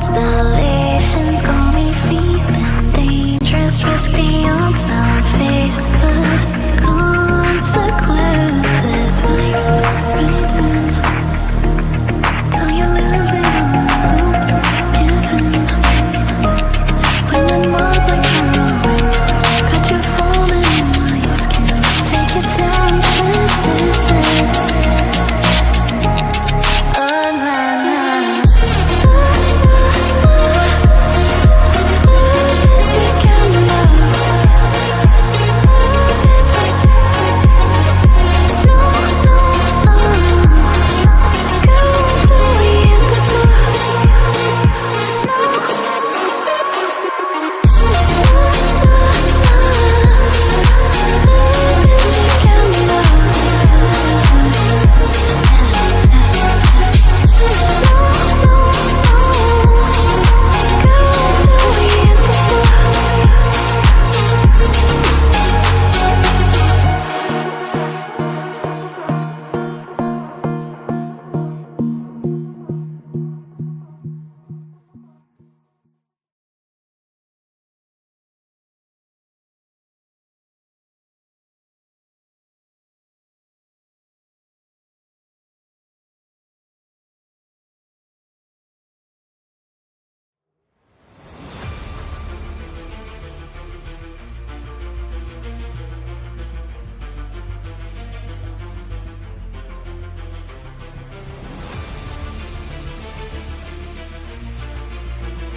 constellations call me feeling dangerous, risk the unseen, face the consequences, life written. Till you're losing all don't give in. When I'm up like heroin, got you falling in my skins. Take your chances, this is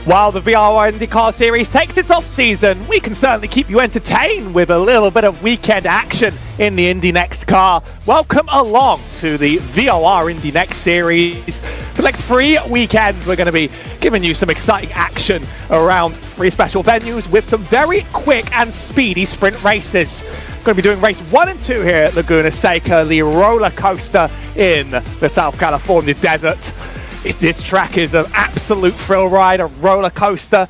While the VOR Indy Series takes its off-season, we can certainly keep you entertained with a little bit of weekend action in the Indy NXT car. Welcome along to the VOR Indy NXT Series. For the next 3 weekends, we're going to be giving you some exciting action around 3 special venues with some very quick and speedy sprint races. We're going to be doing race 1 and 2 here at Laguna Seca, the roller coaster in the South California desert. This track is an absolute thrill ride, a roller coaster,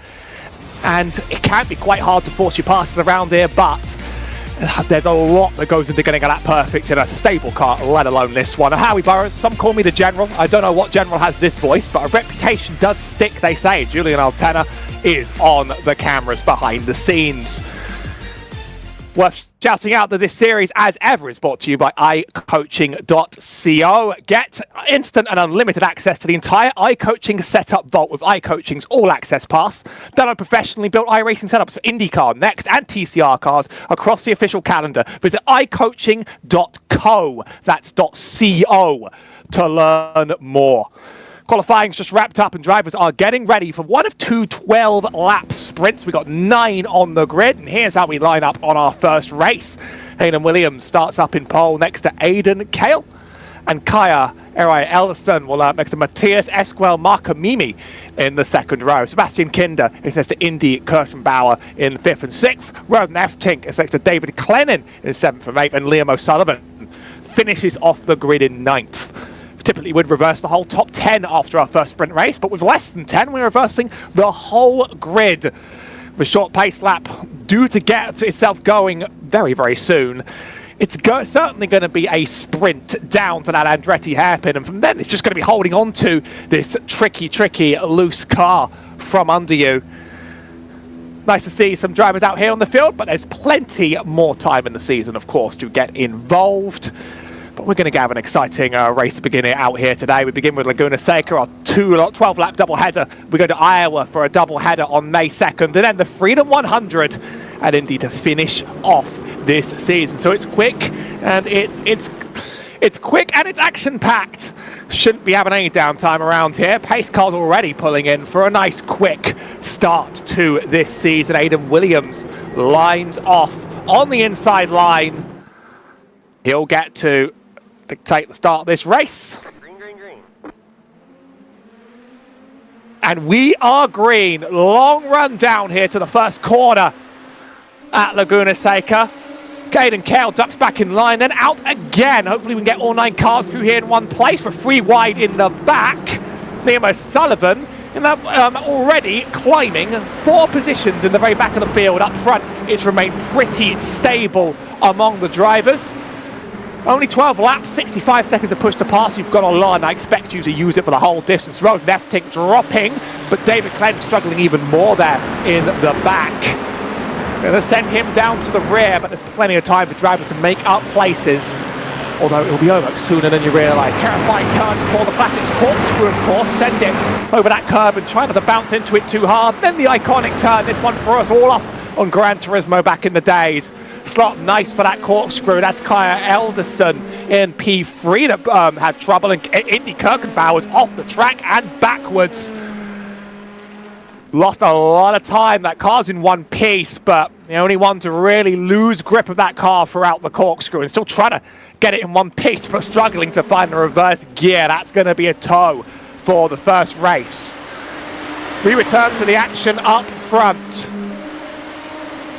and it can be quite hard to force your passes around here, but there's a lot that goes into getting that perfect in a stable car, let alone this one. Howie Burroughs, some call me the General. I don't know what General has this voice, but a reputation does stick, they say. Julian Altena is on the cameras behind the scenes. Worth shouting out that this series, as ever, is brought to you by iCoaching.co. Get instant and unlimited access to the entire iCoaching setup vault with iCoaching's All Access Pass. Download professionally built iRacing setups for IndyCar, Next, and TCR cars across the official calendar. Visit iCoaching.co. That's .co to learn more. Qualifying's just wrapped up and drivers are getting ready for one of 2 12-lap sprints. We've got 9 on the grid, and here's how we line up on our first race. Hayden Williams starts up in pole next to Aidan Kale, and Kaya Eri Elliston will next to Matthias Esquel Markamimi in the second row. Sebastian Kinder is next to Indy Kirschenbauer in 5th and 6th. Roden Eftink is next to David Clennon in 7th and 8th, and Liam O'Sullivan finishes off the grid in 9th. Typically would reverse the whole top 10 after our first sprint race, but with less than 10, we're reversing the whole grid. The short pace lap due to get itself going very, very soon. It's certainly going to be a sprint down to that Andretti hairpin, and from then it's just going to be holding on to this tricky, loose car from under you. Nice to see some drivers out here on the field, but there's plenty more time in the season, of course, to get involved. But we're going to have an exciting race to begin out here today. We begin with Laguna Seca, our 12-lap doubleheader. We go to Iowa for a doubleheader on May 2nd, and then the Freedom 100 at Indy to finish off this season. So it's quick, and it's quick and it's action-packed. Shouldn't be having any downtime around here. Pace cars already pulling in for a nice quick start to this season. Aidan Williams lines off on the inside line. He'll get to dictate the start of this race. Green. And we are green. Long run down here to the first corner at Laguna Seca. Caden Kale ducks back in line, then out again. Hopefully we can get all 9 cars through here in one place for 3 wide in the back. Liam O'Sullivan already climbing 4 positions in the very back of the field. Up front, it's remained pretty stable among the drivers. Only 12 laps, 65 seconds to push to pass. You've got online. I expect you to use it for the whole distance. Road Nefting dropping but David Clenn struggling even more there in the back. Going to send him down to the rear, but there's plenty of time for drivers to make up places. Although it'll be over sooner than you realise. Terrifying turn before the classics corkscrew, of course. Send it over that curb and try not to bounce into it too hard. Then the iconic turn, this one for us all off on Gran Turismo back in the days. Slot nice for that corkscrew. That's Kaya Elderson in P3 that had trouble. And Indy Kirkenbauer's off the track and backwards. Lost a lot of time. That car's in one piece, but the only one to really lose grip of that car throughout the corkscrew and still trying to get it in one piece, but struggling to find the reverse gear. That's going to be a tow for the first race. We return to the action up front.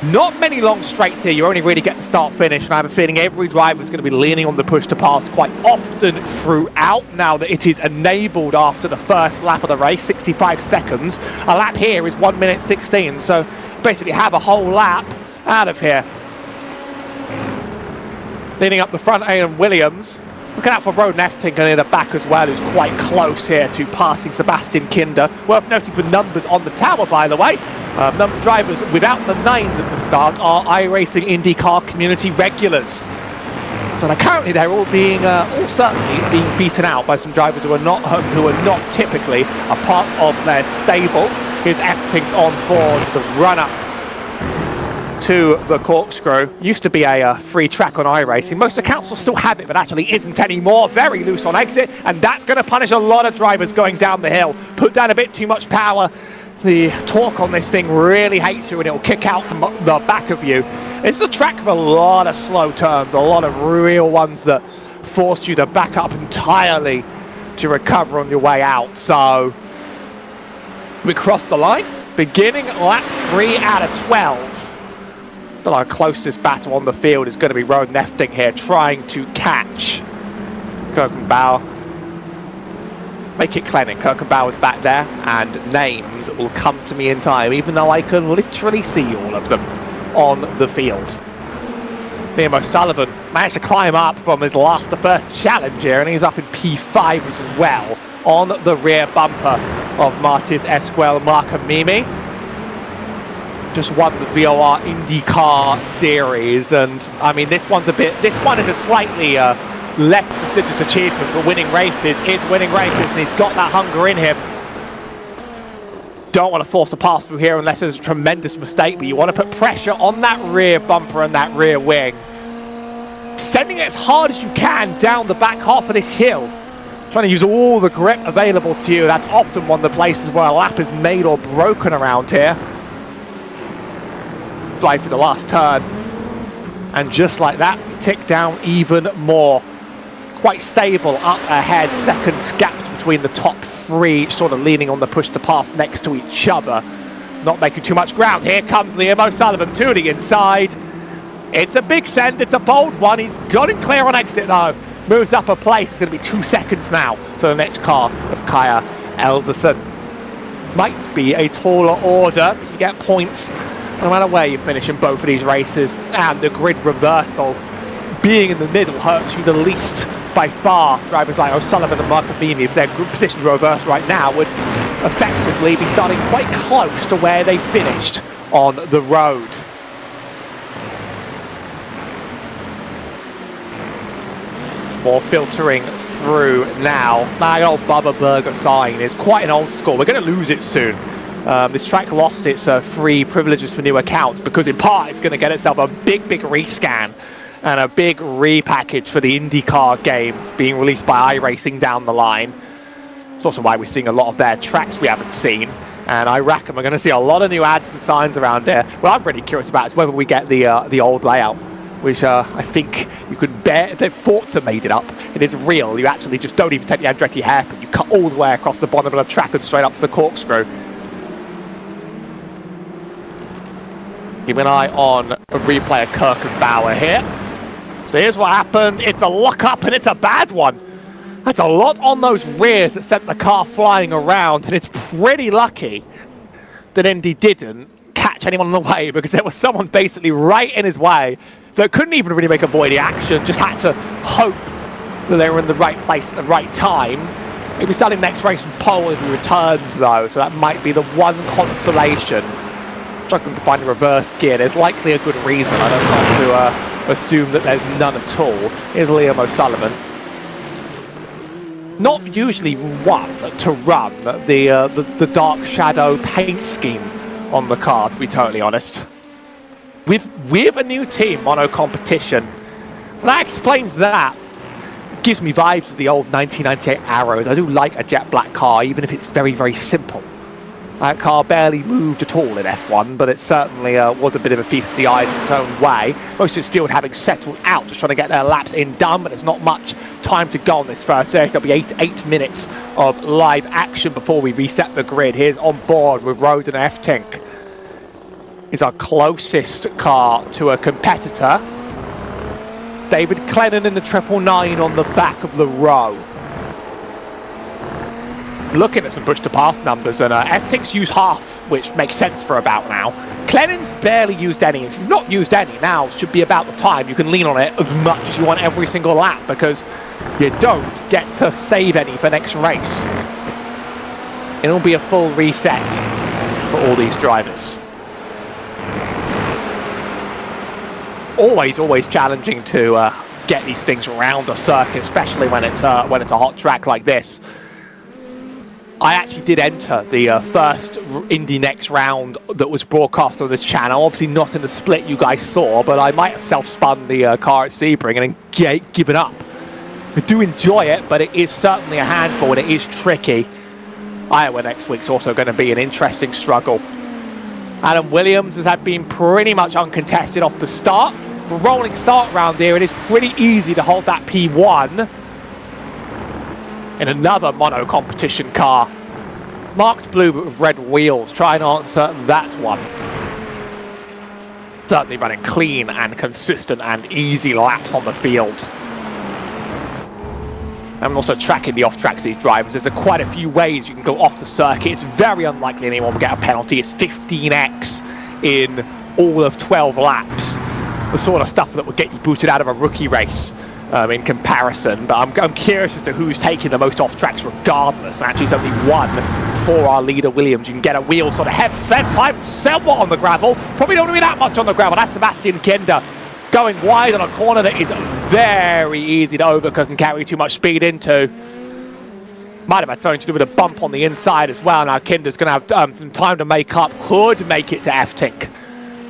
Not many long straights here. You only really get the start-finish, and I have a feeling every driver is going to be leaning on the push-to-pass quite often throughout now that it is enabled after the first lap of the race, 65 seconds. A lap here is 1 minute 16, so basically have a whole lap out of here. Leading up the front, Aiden Williams. Looking out for Roden Eftinker near the back as well, who's quite close here to passing Sebastian Kinder. Worth noting for numbers on the tower, by the way. Number drivers without the 9s at the start are iRacing IndyCar community regulars. So they're all certainly being beaten out by some drivers who are not typically a part of their stable. Here's Eftinks on board the run-up to the corkscrew. Used to be a free track on iRacing. Most accounts will still have it, but actually isn't anymore. Very loose on exit, and that's going to punish a lot of drivers going down the hill. Put down a bit too much power. The torque on this thing really hates you, and it'll kick out from the back of you. It's a track with a lot of slow turns, a lot of real ones that force you to back up entirely to recover on your way out. So we cross the line, beginning lap 3 out of 12. Our closest battle on the field is going to be Roden Efting here, trying to catch Kirkenbauer. Make it Clenning. Kirkenbauer's back there, and names will come to me in time, even though I can literally see all of them on the field. Liam O'Sullivan managed to climb up from his first challenge here, and he's up in P5 as well, on the rear bumper of Martis Esquel Markamimi. Just won the VOR IndyCar Series, and I mean this one is a slightly less prestigious achievement, but winning races is winning races, and he's got that hunger in him. Don't want to force a pass through here unless there's a tremendous mistake, but you want to put pressure on that rear bumper and that rear wing. Sending it as hard as you can down the back half of this hill. Trying to use all the grip available to you. That's often one of the places where a lap is made or broken around here. Fly for the last turn, and just like that we tick down even more. Quite stable up ahead, second gaps between the top 3, sort of leaning on the push to pass next to each other, not making too much ground. Here comes Liam O'Sullivan to the inside. It's a big send, it's a bold one. He's got it clear on exit though, moves up a place. It's going to be 2 seconds now to the next car of Kaya Elderson. Might be a taller order, but you get points no matter where you finish in both of these races, and the grid reversal being in the middle hurts you the least by far. Drivers like O'Sullivan and Markamimi, if their group positions were reversed right now, would effectively be starting quite close to where they finished on the road. More filtering through now. That old Bubba Burger sign is quite an old school. We're going to lose it soon. This track lost its free privileges for new accounts because in part it's going to get itself a big rescan and a big repackage for the IndyCar game being released by iRacing down the line. It's also why we're seeing a lot of their tracks we haven't seen, and I reckon we're going to see a lot of new ads and signs around here. What I'm really curious about is whether we get the old layout, which I think you could bear. If Forza made it up, it is real. You actually just don't even take the Andretti hairpin, you cut all the way across the bottom of the track and straight up to the corkscrew. Keep an eye on a replay of Kirkenbauer here. So here's what happened. It's a lock-up, and it's a bad one. That's a lot on those rears that sent the car flying around, and it's pretty lucky that Indy didn't catch anyone on the way, because there was someone basically right in his way that couldn't even really make avoid the action, just had to hope that they were in the right place at the right time. Maybe starting next race from pole if he returns though, so that might be the one consolation. Struggling to find a reverse gear. There's likely a good reason. I don't want to assume that there's none at all. Here's Liam O'Sullivan. Not usually one to run the Dark Shadow paint scheme on the car, to be totally honest. With a new team, mono competition, that explains that. It gives me vibes of the old 1998 Aeros. I do like a jet black car, even if it's very, very simple. That car barely moved at all in F1, but it certainly was a bit of a feast to the eyes in its own way. Most of its field having settled out, just trying to get their laps in done, but there's not much time to go on this first race. There'll be 8 minutes of live action before we reset the grid. Here's on board with Road and F-Tink. Is our closest car to a competitor. David Clennon in the 999 on the back of the row. Looking at some push to pass numbers, and F-Tink's used half, which makes sense for about now. Clennon's barely used any. If you've not used any, now should be about the time you can lean on it as much as you want every single lap, because you don't get to save any for next race. It'll be a full reset for all these drivers. Always challenging to get these things around a circuit, especially when it's a hot track like this. I actually did enter the first Indy NXT round that was broadcast on this channel. Obviously not in the split you guys saw, but I might have self-spun the car at Sebring and then given up. I do enjoy it, but it is certainly a handful and it is tricky. Iowa next week's also going to be an interesting struggle. Adam Williams has been pretty much uncontested off the start. A rolling start round here, it is pretty easy to hold that P1 in another mono competition car. Marked blue but with red wheels. Try and answer that one. Certainly running clean and consistent and easy laps on the field. I'm also tracking the off-track speed drivers. There's quite a few ways you can go off the circuit. It's very unlikely anyone will get a penalty. It's 15x in all of 12 laps. The sort of stuff that would get you booted out of a rookie race in comparison. But I'm curious as to who's taking the most off-tracks regardless. Actually, it's only one for our leader, Williams. You can get a wheel sort of time somewhat on the gravel. Probably don't want to be that much on the gravel. That's Sebastian Kinder. Going wide on a corner that is very easy to overcook and carry too much speed into. Might have had something to do with a bump on the inside as well. Now Kinder's going to have some time to make up. Could make it to F-Tink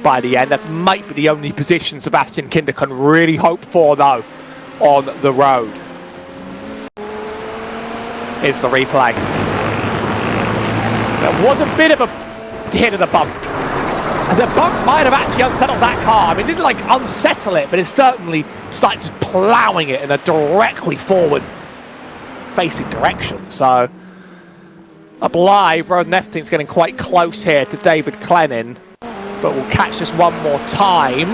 by the end. That might be the only position Sebastian Kinder can really hope for, though, on the road. Here's the replay. There was a bit of a hit of the bump. The bump might have actually unsettled that car. I mean, it didn't like unsettle it, but it certainly started just ploughing it in a directly forward facing direction. So up live, Road and F-Tink's getting quite close here to David Clennon, but we'll catch this one more time.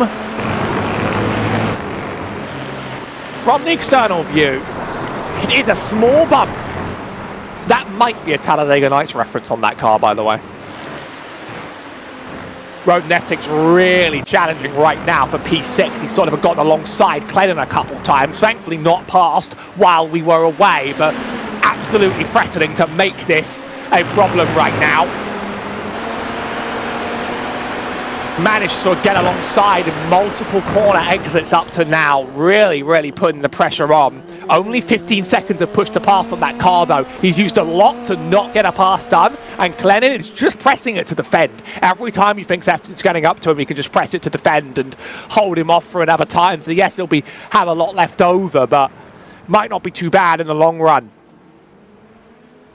From the external view, it is a small bump. That might be a Talladega Nights reference on that car, by the way. Road and F-Tink's really challenging right now for P6. He's sort of gotten alongside Clennon a couple times. Thankfully not passed while we were away, but absolutely threatening to make this a problem right now. Managed to sort of get alongside in multiple corner exits up to now. Really putting the pressure on. Only 15 seconds of push to pass on that car, though. He's used a lot to not get a pass done, and Clennon is just pressing it to defend. Every time he thinks F-Tink's getting up to him, he can just press it to defend and hold him off for another time. So yes, he'll have a lot left over, but might not be too bad in the long run.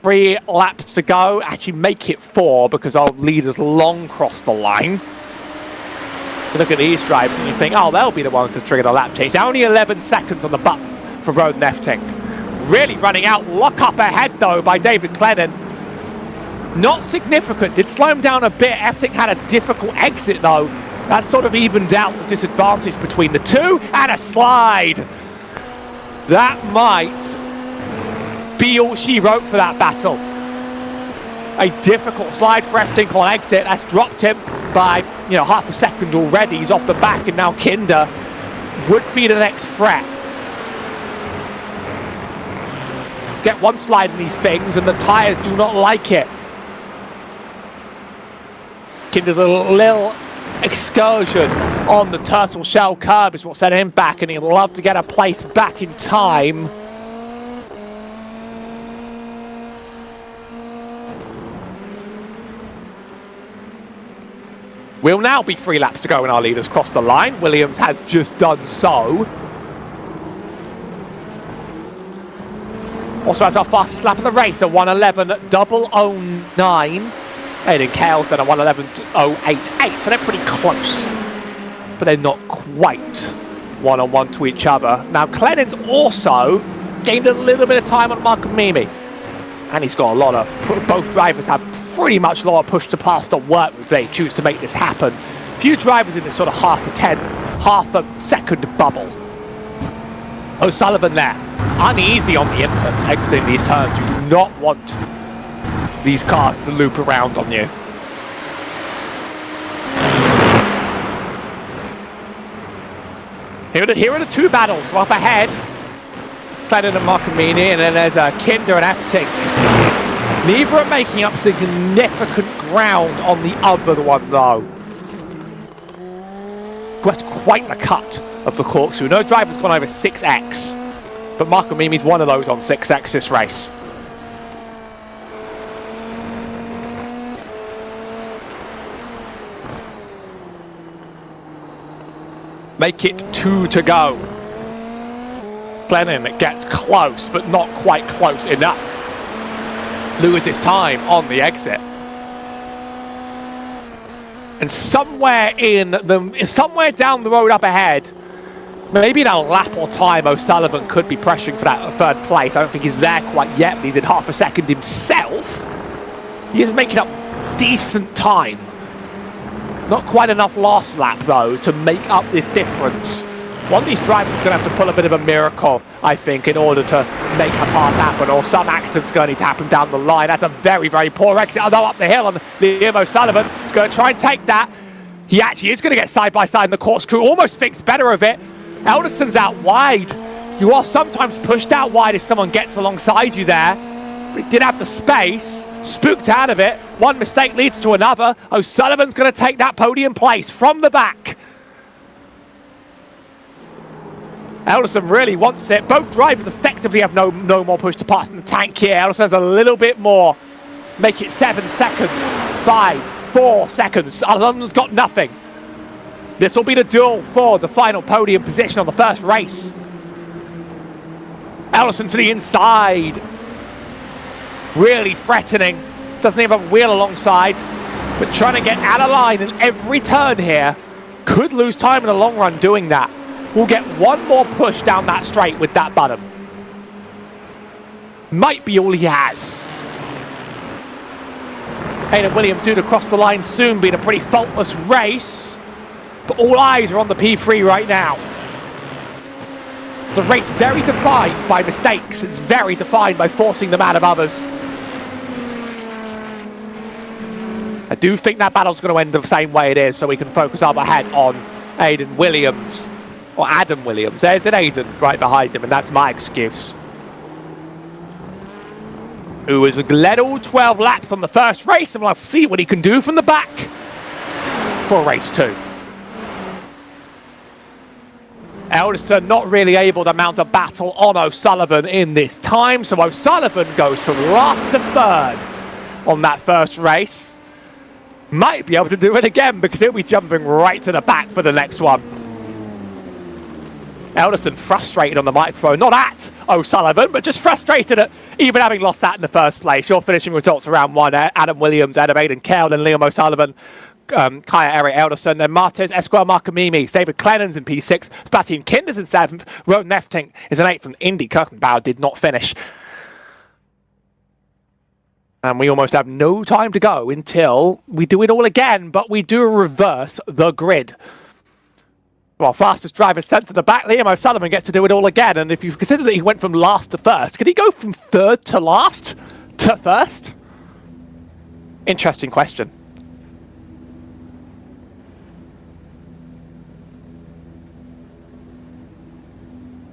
3 laps to go. Actually make it 4 because our leaders long cross the line. You look at these drivers and you think, oh, they'll be the ones to trigger the lap change. Only 11 seconds on the button for Road and F-Tink. Really running out. Lock up ahead, though, by David Clennon. Not significant. Did slow him down a bit. F-Tink had a difficult exit, though. That sort of evened out the disadvantage between the two. And a slide. That might be all she wrote for that battle. A difficult slide for F-Tink on exit. That's dropped him by, half a second already. He's off the back, and now Kinder would be the next threat. get one slide in these things, and the tyres do not like it. Kinder's a little excursion on the turtle shell curb is what sent him back, and he'd love to get a place back in time. We'll now be 3 laps to go when our leaders cross the line. Williams has just done so. Also has our fastest lap of the race, a 1:11.009. Aiden Kale's done a 1:11.088, so they're pretty close. But they're not quite one-on-one to each other. Now, Clennan's also gained a little bit of time on Mark Mimi. And he's got a lot of, both drivers have pretty much a lot of push to pass to work if they choose to make this happen. Few drivers in this sort of half a second bubble. O'Sullivan there, uneasy on the inputs, exiting these turns. You do not want these cars to loop around on you. Here are the 2 battles. So up ahead, Clennon and Marcamini, and then there's Kinder and F-Tink. Neither are making up significant ground on the other one, though. That's quite the cut of the corkscrew. No driver's gone over 6x, but Marcamini's one of those on 6x this race. Make it 2 to go. Glennon gets close, but not quite close enough. Loses time on the exit. And somewhere down the road up ahead, maybe in a lap or time, O'Sullivan could be pressuring for that 3rd place. I don't think he's there quite yet, but he's in half a second himself. He is making up decent time. Not quite enough last lap, though, to make up this difference. One of these drivers is going to have to pull a bit of a miracle, I think, in order to make a pass happen, or some accident's going to need to happen down the line. That's a very, very poor exit, although up the hill, and Liam O'Sullivan is going to try and take that. He actually is going to get side-by-side in the corkscrew, almost thinks better of it. Elderson's out wide. You are sometimes pushed out wide if someone gets alongside you there, but he did have the space. Spooked out of it. One mistake leads to another. O'Sullivan's going to take that podium place from the back. Elderson really wants it. Both drivers effectively have no more push to pass in the tank here. Elderson has a little bit more. Make it 7 seconds. 5, 4 seconds. London's got nothing. This will be the duel for the final podium position on the first race. Elderson to the inside. Really threatening. Doesn't even have a wheel alongside, but trying to get out of line in every turn here. Could lose time in the long run doing that. We'll get one more push down that straight with that button. Might be all he has. Hayden Williams due to cross the line soon, being a pretty faultless race, but all eyes are on the P3 right now. The race very defined by mistakes. It's very defined by forcing them out of others. I do think that battle's going to end the same way it is, so we can focus up ahead on Aiden Williams, or Adam Williams. There's an Aiden right behind him, and that's my excuse. Who has led all 12 laps on the first race, and we'll see what he can do from the back for race 2. Elderson not really able to mount a battle on O'Sullivan in this time, so O'Sullivan goes from last to 3rd on that first race. Might be able to do it again because he'll be jumping right to the back for the next one. Elderson frustrated on the microphone, not at O'Sullivan, but just frustrated at even having lost that in the first place. Your finishing results around 1, Adam Williams, Adam Aiden Kell, then Liam O'Sullivan, Kaya Eric Elderson, then Martez, Esquire Markamimi, David Clennon's in P6, Sebastian Kinder's in 7th, Roden Neftink is an 8th, and Indy Kirkenbauer did not finish. And we almost have no time to go until we do it all again, but we do reverse the grid. Well, fastest driver sent to the back, Liam O'Sullivan gets to do it all again, and if you consider that he went from last to 1st, could he go from 3rd to last to 1st? Interesting question.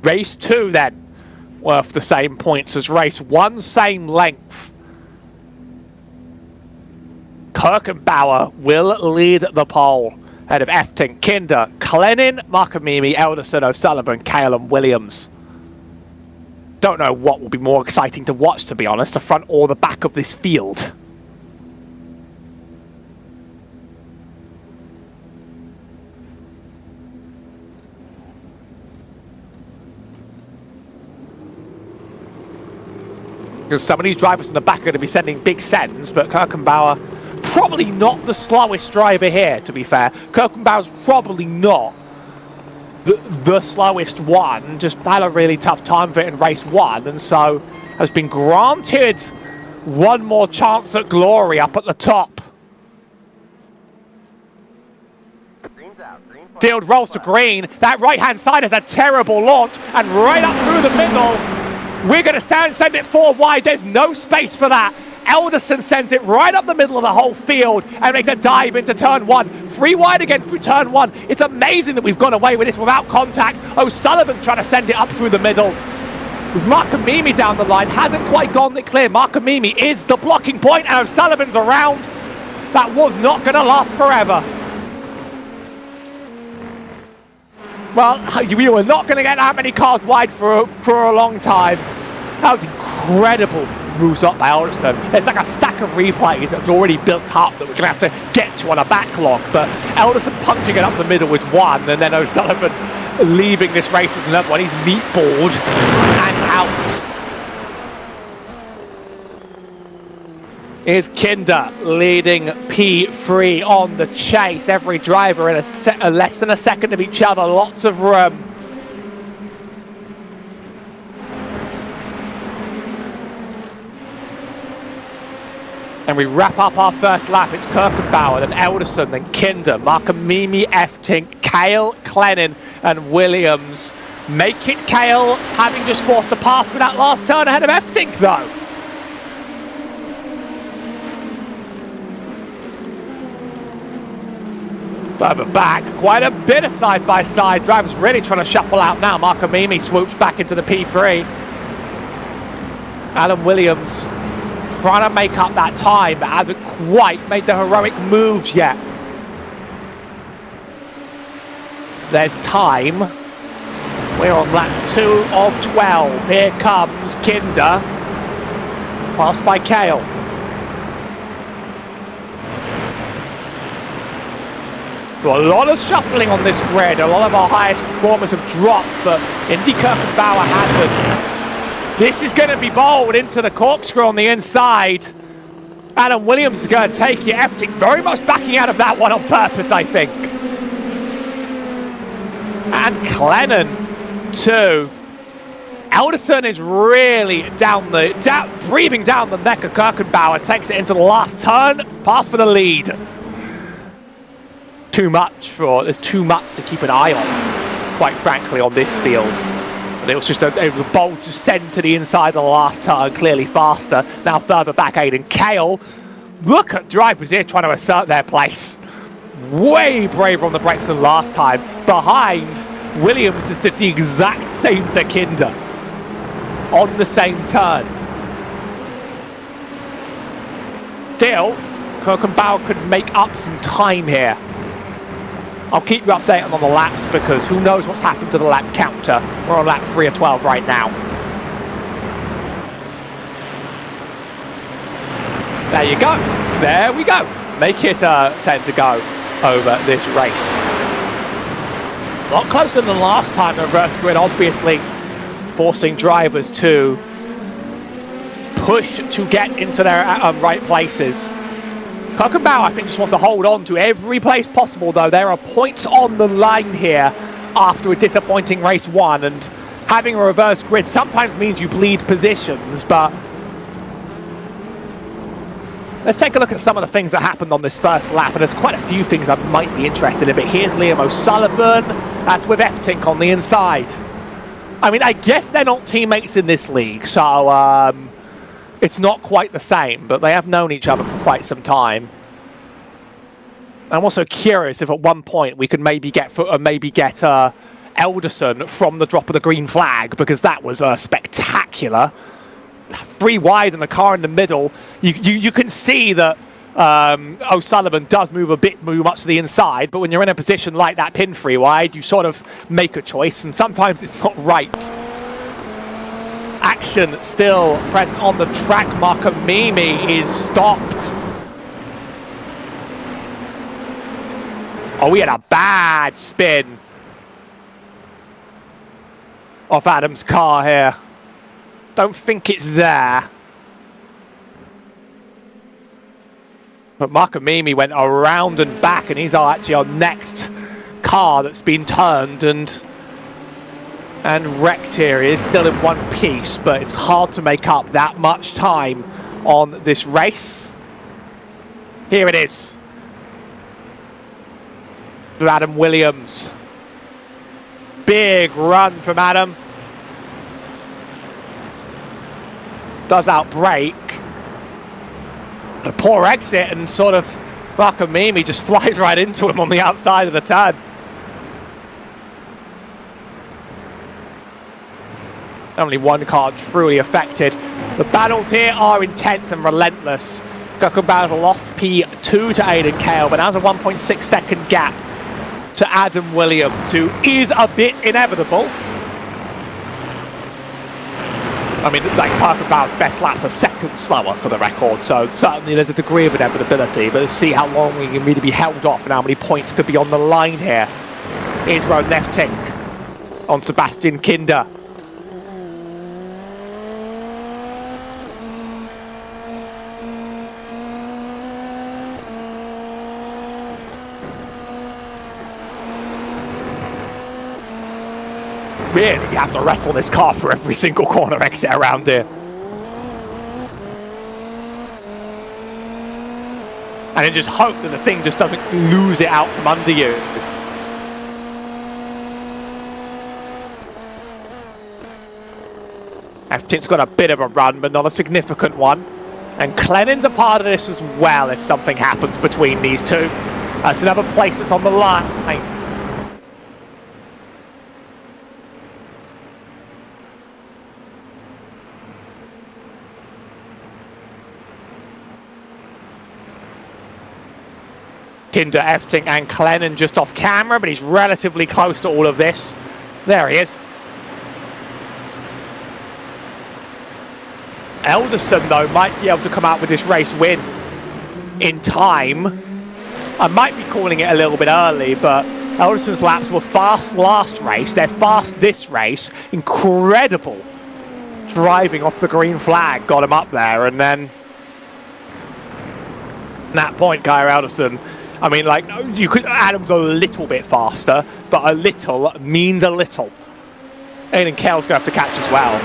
Race 2 then. worth the same points as race 1, same length. Kirkenbauer will lead the pole ahead of Eftink, Kinder, Klennin, Markamimi, Elderson, O'Sullivan, Kale and Williams. Don't know what will be more exciting to watch, to be honest, the front or the back of this field. Because some of these drivers in the back are going to be sending big sends, but Kirkenbauer probably not the slowest driver here, to be fair. Kirkenbauer's probably not the slowest one, just had a really tough time of it in race 1, and so has been granted one more chance at glory up at the top. Field rolls to green. That right-hand side has a terrible launch, and right up through the middle, we're going to send it 4 wide. There's no space for that. Elderson sends it right up the middle of the whole field and makes a dive into turn 1. 3 wide again through turn 1. It's amazing that we've gone away with this without contact. O'Sullivan trying to send it up through the middle. With Markamimi down the line, hasn't quite gone it clear. Markamimi is the blocking point, and O'Sullivan's around. That was not going to last forever. Well, we were not going to get that many cars wide for a long time. That was incredible moves up by Alderson. There's like a stack of replays that's already built up that we're going to have to get to on a backlog, but Alderson punching it up the middle was one, and then O'Sullivan leaving this race as another one. He's meatballed and out. Here's Kinder leading P3 on the chase. Every driver in less than a second of each other. Lots of room. And we wrap up our first lap. It's Kirkenbauer, then Elderson, then Kinder, Markamimi, Eftink, Kale, Klennin, and Williams. Make it Kale, having just forced a pass for that last turn ahead of Eftink, though. Further back, quite a bit of side-by-side. Drivers really trying to shuffle out now. Markamimi swoops back into the P3. Alan Williams trying to make up that time, but hasn't quite made the heroic moves yet. There's time. We're on lap 2 of 12. Here comes Kinder. Passed by Kale. Got a lot of shuffling on this grid. A lot of our highest performers have dropped, but Indy Kirkenbauer hasn't. This is going to be bowled into the corkscrew on the inside. Adam Williams is going to take you. Eftink very much backing out of that one on purpose, I think. And Klennin too. Elderson is really breathing down the neck of Kirkenbauer. Takes it into the last turn. Pass for the lead. There's too much to keep an eye on, quite frankly, on this field. And it was just a bold to send to the inside of the last turn, clearly faster. Now further back, Aiden Kale. Look at drivers here trying to assert their place. Way braver on the brakes than last time. Behind, Williams just did the exact same to Kinder on the same turn. Still, Kirkenbauer could make up some time here. I'll keep you updated on the laps because who knows what's happened to the lap counter. We're on lap 3 of 12 right now. There you go. There we go. Make it 10 to go over this race. A lot closer than last time, the reverse grid, obviously forcing drivers to push to get into their right places. Kirkenbauer, I think, just wants to hold on to every place possible, though. There are points on the line here after a disappointing race 1, and having a reverse grid sometimes means you bleed positions, but let's take a look at some of the things that happened on this first lap, and there's quite a few things I might be interested in, but here's Liam O'Sullivan. That's with Eftink on the inside. I mean, I guess they're not teammates in this league, so it's not quite the same, but they have known each other for quite some time. I'm also curious if at one point we could maybe get Elderson from the drop of the green flag, because that was spectacular. 3 wide and the car in the middle. You can see that O'Sullivan does move a bit much to the inside, but when you're in a position like that, pin 3 wide, you sort of make a choice, and sometimes it's not right. Action still present on the track. Markamimi is stopped. Oh, we had a bad spin off Adam's car here. Don't think it's there. But Markamimi went around and back, and he's actually our next car that's been turned and wrecked here. He is still in one piece, but it's hard to make up that much time on this race. Here it is. To Adam Williams. Big run from Adam. Does outbrake. A poor exit, and sort of Markamimi just flies right into him on the outside of the turn. Only one car truly affected. The battles here are intense and relentless. Gokun Battle lost P2 to Aiden Kale, but now has a 1.6 second gap to Adam Williams, who is a bit inevitable. I mean, like Parker Bauer's best lap's a second slower for the record, so certainly there's a degree of inevitability, but let's see how long we can really be held off and how many points could be on the line here. Indro Neftink on Sebastian Kinder. Really, you have to wrestle this car for every single corner exit around here. And then just hope that the thing just doesn't lose it out from under you. F-Tint's got a bit of a run, but not a significant one. And Clennan's a part of this as well if something happens between these two. That's another place that's on the line. Kinder, Efting and Clennon just off camera, but he's relatively close to all of this. There he is. Elderson, though, might be able to come out with this race win in time. I might be calling it a little bit early, but Elderson's laps were fast last race. They're fast this race. Incredible driving off the green flag got him up there, and then at that point, Kyle Elderson, I mean, like, you could, Adam's a little bit faster, but a little means a little. Aiden Kale's going to have to catch as well.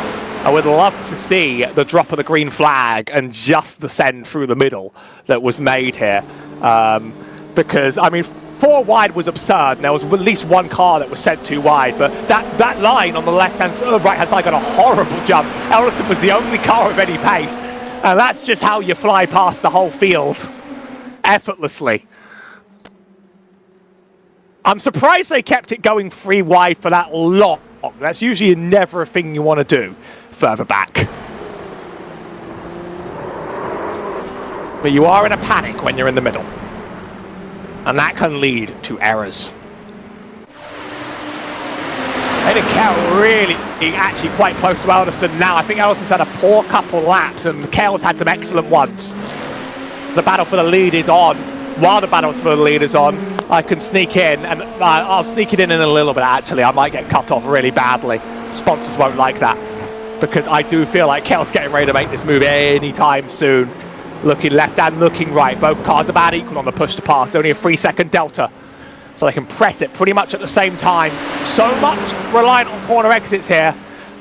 I would love to see the drop of the green flag and just the send through the middle that was made here. Because, I mean, 4 wide was absurd. There was at least one car that was sent too wide, but that line on the left-hand side, right-hand side got a horrible jump. Elderson was the only car of any pace, and that's just how you fly past the whole field effortlessly. I'm surprised they kept it going 3 wide for that long. That's usually never a thing you want to do further back. But you are in a panic when you're in the middle. And that can lead to errors. Aiden Kale really actually quite close to Elderson now. I think Elderson's had a poor couple laps and Kale's had some excellent ones. The battle for the lead is on. While the battles for the lead is on, I can sneak in, and I'll sneak it in a little bit actually. I might get cut off really badly. Sponsors won't like that, because I do feel like Kale's getting ready to make this move anytime soon. Looking left and looking right. Both cars about equal on the push to pass. Only a 3-second delta. So they can press it pretty much at the same time. So much reliant on corner exits here.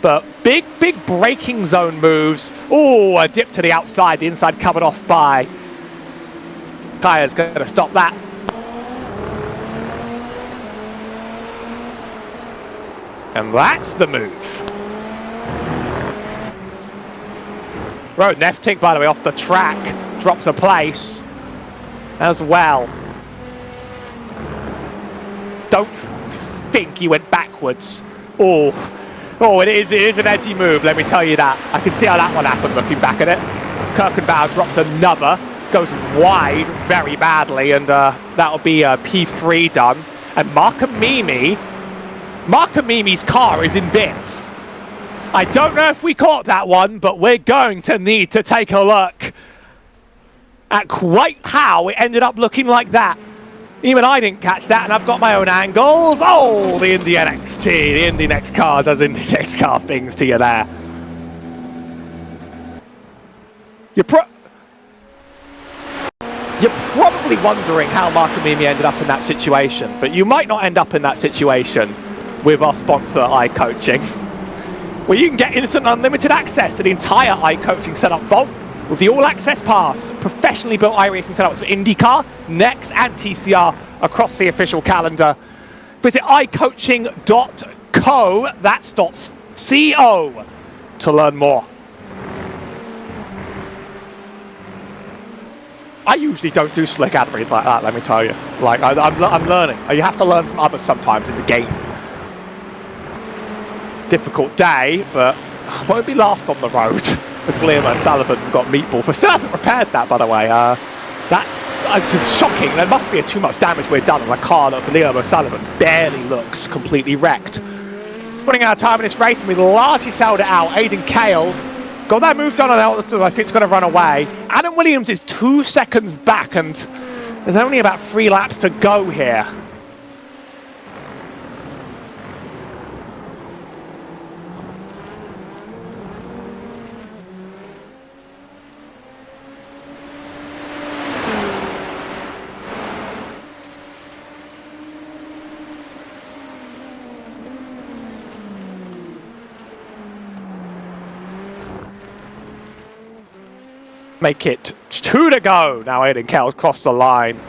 But big braking zone moves. Oh, a dip to the outside. The inside covered off by Kaya's going to stop that. And that's the move. Road Neftink, by the way, off the track, drops a place as well. Don't think he went back backwards. Oh, it is an edgy move, let me tell you that. I can see how that one happened looking back at it. Kirkenbauer drops another, goes wide very badly, and that'll be P3 done. And Markamimi's car is in bits. I don't know if we caught that one, but we're going to need to take a look at quite how it ended up looking like that. Even I didn't catch that, and I've got my own angles. Oh, the Indy NXT, the Indy Next car does Indy Next car things to you there. You're probably wondering how Markamimi ended up in that situation, but you might not end up in that situation with our sponsor, iCoaching, where you can get instant unlimited access to the entire iCoaching setup vault with the all-access pass, professionally built iRacing setups for IndyCar, Next, and TCR across the official calendar. Visit iCoaching.co, that's .co, to learn more. I usually don't do slick ad reads like that, let me tell you. Like, I'm learning. You have to learn from others sometimes in the game. Difficult day, but I won't be last on the road. Because Liam O'Sullivan got meatball for still hasn't repaired that, by the way. That's shocking. There must be too much damage we've done on a car that for Liam O'Sullivan barely looks completely wrecked. Running out of time in this race, and we largely sailed it out. Aiden Kale got that move done on altitude. I think it's going to run away. Adam Williams is 2 seconds back, and there's only about 3 laps to go here. Make it 2 to go. Now Aiden Kells crossed the line.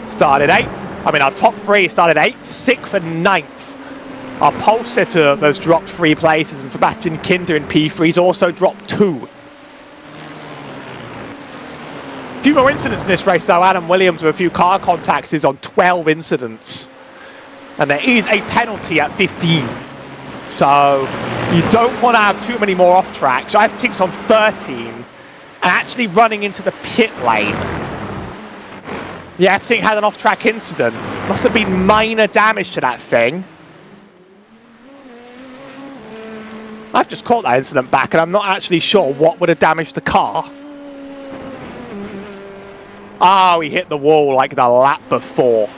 Started 8th. I mean, our top 3 started 8th, 6th and 9th. Our pole sitter has dropped 3 places, and Sebastian Kinder in P3's also dropped 2. A few more incidents in this race though. Adam Williams with a few car contacts is on 12 incidents. And there is a penalty at 15. So you don't want to have too many more off track. So F-Tink's on 13. And actually running into the pit lane. Yeah, F-Tink had an off-track incident. Must have been minor damage to that thing. I've just caught that incident back, and I'm not actually sure what would have damaged the car. Oh, he hit the wall like the lap before.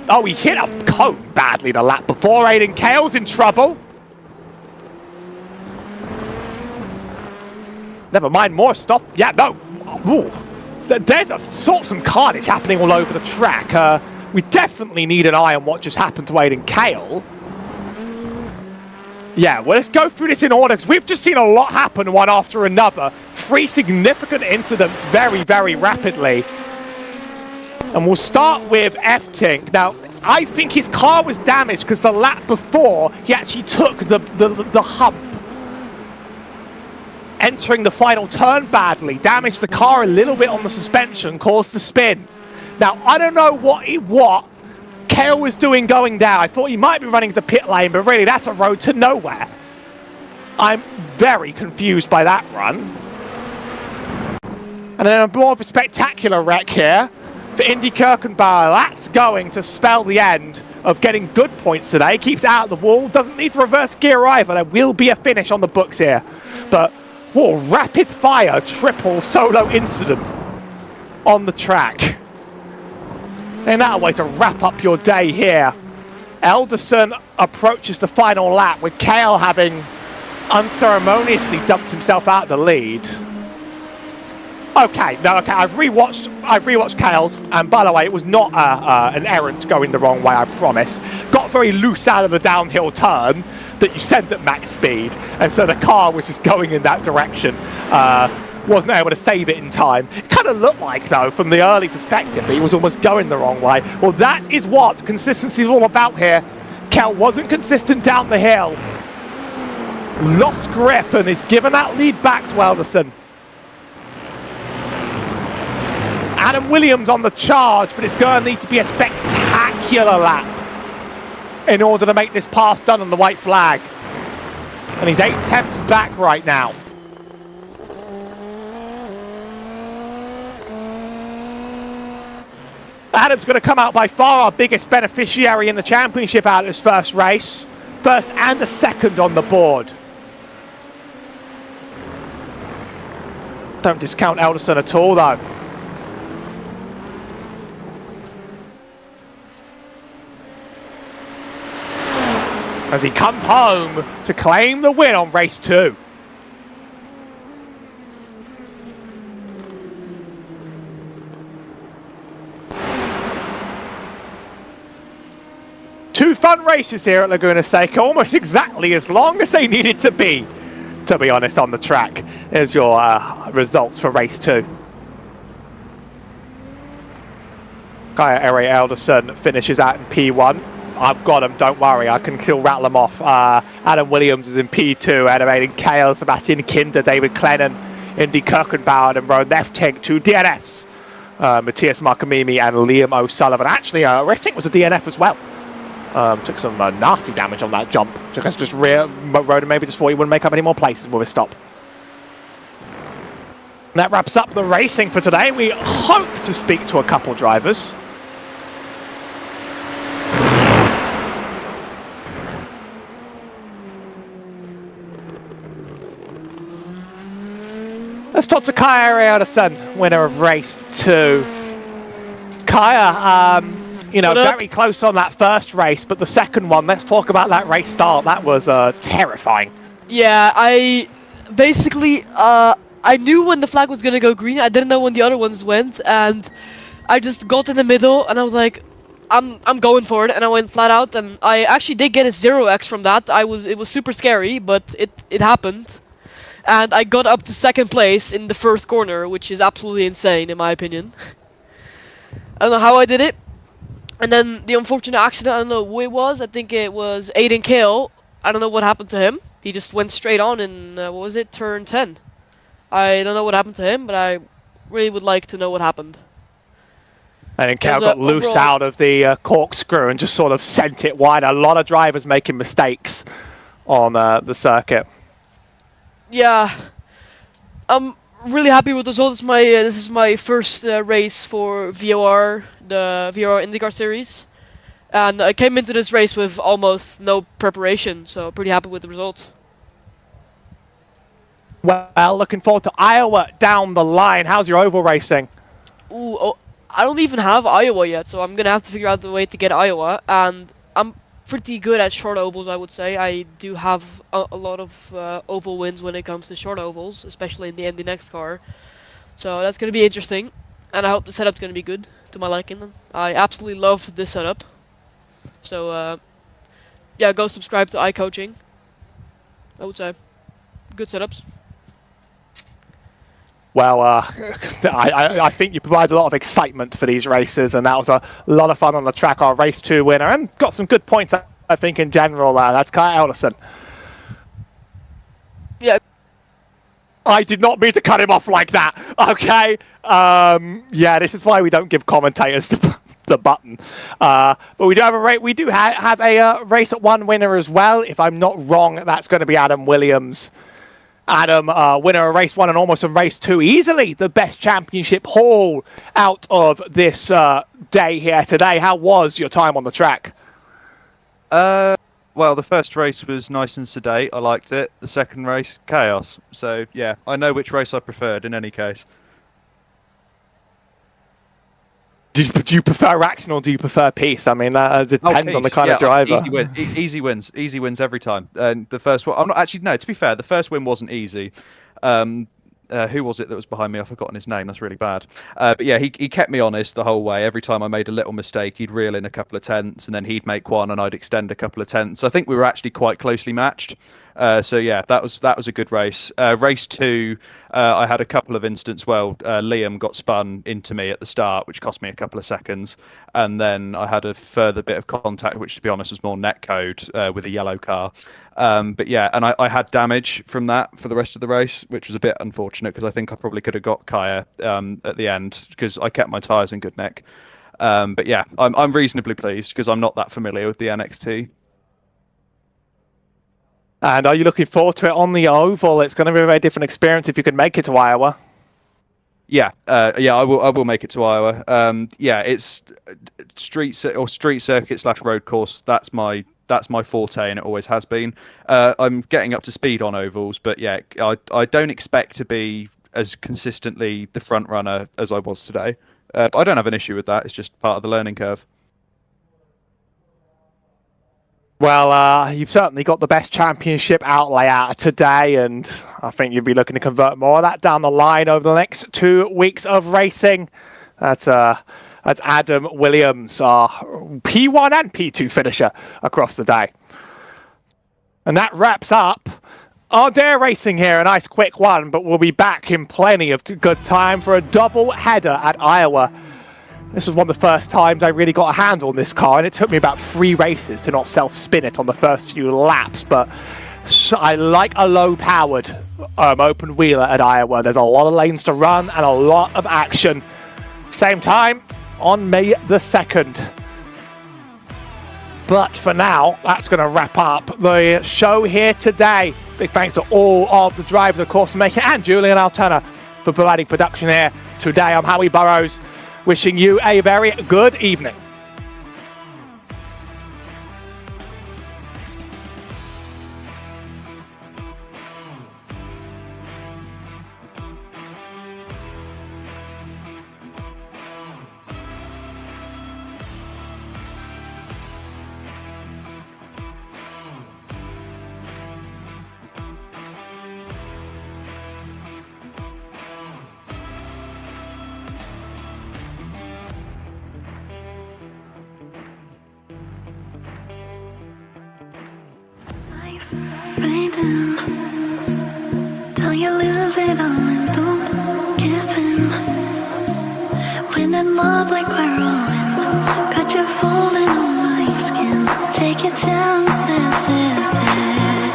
Oh, he hit a cone badly the lap before. Aiden Kale's in trouble. Never mind, more stop. Yeah, no. Ooh. There's some carnage happening all over the track. We definitely need an eye on what just happened to Aiden Kale. Yeah, well, let's go through this in order, because we've just seen a lot happen one after another. 3 significant incidents very, very rapidly. And we'll start with F-Tink. Now, I think his car was damaged because the lap before, he actually took the hump. Entering the final turn badly, damaged the car a little bit on the suspension, caused the spin. Now, I don't know what Kale was doing going down. I thought he might be running the pit lane, but really that's a road to nowhere. I'm very confused by that run. And then a more of a spectacular wreck here for Indy Kirkenbauer. That's going to spell the end of getting good points today. Keeps out of the wall, doesn't need reverse gear either. There will be a finish on the books here. But whoa, rapid fire triple solo incident on the track. And that a way to wrap up your day here. Elderson approaches the final lap with Kale having unceremoniously dumped himself out of the lead. Okay, I've rewatched Kale's, and by the way, it was not an errant going the wrong way, I promise. Got very loose out of the downhill turn that you sent at max speed, and so the car was just going in that direction. Wasn't able to save it in time. It kind of looked like, though, from the early perspective, that he was almost going the wrong way. Well, that is what consistency is all about here. Kel wasn't consistent down the hill. Lost grip and is given that lead back to Elderson. Adam Williams on the charge, but it's going to need to be a spectacular spectacular lap in order to make this pass done on the white flag. And he's 8 tenths back right now. Adam's going to come out by far our biggest beneficiary in the championship out of this first race. First and a second on the board. Don't discount Elderson at all, though. As he comes home to claim the win on race 2. Two fun races here at Laguna Seca, almost exactly as long as they needed to be honest, on the track. Here's your results for race 2. Kaya Ere Elderson finishes out in P1. I've got him, don't worry, I can still rattle them off. Adam Williams is in P2, animating Kale, Sebastian Kinder, David Clennon, Indy Kirkenbauer and Ron Neftink, 2 DNFs. Matthias Markamimi and Liam O'Sullivan. Actually, Rifting was a DNF as well. Took some nasty damage on that jump. Just rode him, maybe just thought he wouldn't make up any more places with his stop. And that wraps up the racing for today. We hope to speak to a couple drivers. Let's talk to Kaya Elderson, winner of race 2. Kaya, you know, very close on that first race, but the second one, let's talk about that race start. That was terrifying. Yeah, I knew when the flag was going to go green. I didn't know when the other ones went, and I just got in the middle, and I was like, I'm going for it, and I went flat out, and I actually did get a 0x from that. It was super scary, but it happened. And I got up to second place in the first corner, which is absolutely insane, in my opinion. I don't know how I did it. And then the unfortunate accident, I don't know who it was. I think it was Aiden Kale. I don't know what happened to him. He just went straight on in, what was it, turn 10. I don't know what happened to him, but I really would like to know what happened. And then Kale got loose out of the corkscrew and just sort of sent it wide. A lot of drivers making mistakes on the circuit. Yeah, I'm really happy with the results. This is my first race for VOR, the VOR IndyCar Series, and I came into this race with almost no preparation, so pretty happy with the results. Well, looking forward to Iowa down the line. How's your oval racing? Ooh, oh, I don't even have Iowa yet, so I'm gonna have to figure out the way to get Iowa, and I'm pretty good at short ovals, I would say. I do have a lot of oval wins when it comes to short ovals, especially in the Indy NXT car. So that's going to be interesting, and I hope the setup's going to be good to my liking. I absolutely loved this setup. So yeah, go subscribe to iCoaching. I would say good setups. Well, I think you provide a lot of excitement for these races, and that was a lot of fun on the track. Our race 2 winner, and got some good points, I think, in general. That's Kaya Elderson. Yeah. I did not mean to cut him off like that. Okay. Yeah, this is why we don't give commentators the button. But we do have a We do have a race at 1 winner as well. If I'm not wrong, that's going to be Adam Williams. Adam, winner of race 1 and almost in race 2. Easily the best championship haul out of this day here today. How was your time on the track? Well, the first race was nice and sedate. I liked it. The second race, chaos. So, yeah, I know which race I preferred in any case. Do you prefer action or do you prefer peace? I mean, that depends on the kind of driver. Easy wins. Easy wins every time. And the first one, I'm not actually, no, to be fair, the first win wasn't easy. Who was it that was behind me? I've forgotten his name. That's really bad. But yeah, he kept me honest the whole way. Every time I made a little mistake, he'd reel in a couple of tenths, and then he'd make one, and I'd extend a couple of tenths. So I think we were actually quite closely matched. So yeah, that was a good race. Race 2, I had a couple of instances. Well, Liam got spun into me at the start, which cost me a couple of seconds, and then I had a further bit of contact, which to be honest was more netcode with a yellow car. But yeah, and I had damage from that for the rest of the race, which was a bit unfortunate because I think I probably could have got Kaya at the end because I kept my tyres in good nick. But yeah, I'm reasonably pleased because I'm not that familiar with the NXT. And are you looking forward to it on the oval? It's going to be a very different experience if you can make it to Iowa. Yeah, I will make it to Iowa. Yeah, it's street circuit / road course. That's my forte, and it always has been. I'm getting up to speed on ovals, but yeah, I don't expect to be as consistently the front runner as I was today. But I don't have an issue with that. It's just part of the learning curve. Well, you've certainly got the best championship outlay out of today, and I think you'll be looking to convert more of that down the line over the next 2 weeks of racing. That's Adam Williams, our P1 and P2 finisher across the day. And that wraps up our dare racing here. A nice quick one, but we'll be back in plenty of good time for a double header at Iowa. This was one of the first times I really got a handle on this car, and it took me about 3 races to not self-spin it on the first few laps, but I like a low-powered open wheeler at Iowa. There's a lot of lanes to run and a lot of action. Same time on May the 2nd. But for now, that's going to wrap up the show here today. Big thanks to all of the drivers, of course, for making it, and Julian Altena for providing production here today. I'm Howie Burroughs, wishing you a very good evening. Right in. Till you lose it all and don't give in. When it mob like we're rolling, got you folding on my skin. Take your chance, this is it.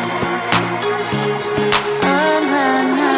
Oh, nah, nah.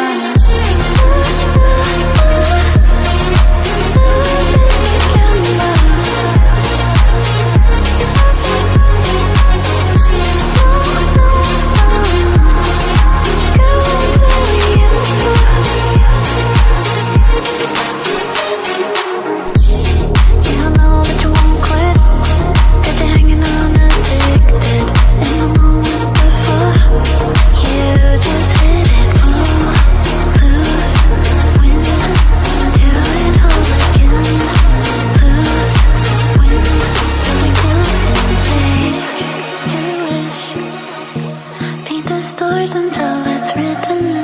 Stars until it's written.